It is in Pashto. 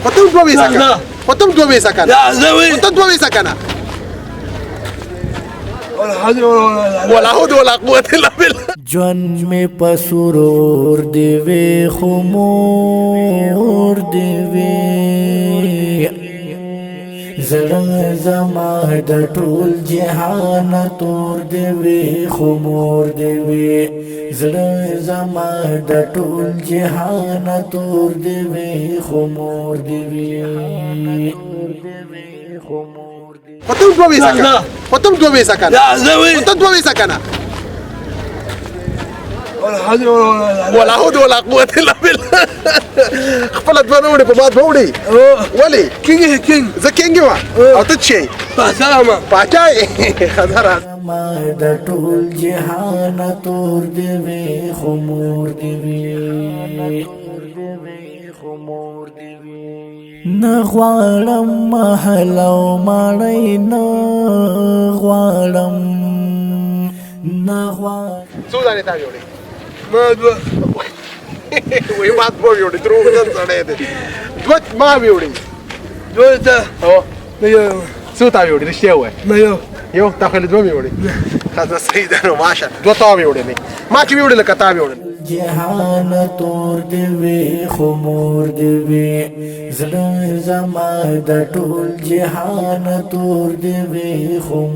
پتم دوه سکنه پتم دوه سکنه لا زوي پتم دوه سکنه ولا حول ولا حول ولا قوة الا بالله. جون می پسرور دی وی خمور دی وی زړه زما د ټول جهان تور دی وی خمور دی وی زړه زما د ټول جهان تور دی وی خمور دی وی پتم دوه سکنه پتم دوه سکنه لا زوي پتم دوه سکنه ولا حول ولا حول ولا قوة الا بالله. خپل دوه وړي په باد وړي ولی كينج زه کینګ ما او ته شي سلامة پاچای خزر ما د ټول جهان تور دی وی خمور دی وی نه غواړم محلو مړی نه غواړم نه غواړم څو ځانې تا وړي ما دوا وای مات مو وړي دروغ نه سړی دی دوه ما وړي دوتا او ميو څو تا وړي رښتیا وای ميو یو تا خل دوه وړي خاصه صحیح ده نو ماشه دوه تا وړي نه ما چې وړي لکه تا وړي جهان تور دی وی خمور دی وی زړه زما د ټول جهان تور دی وی خمور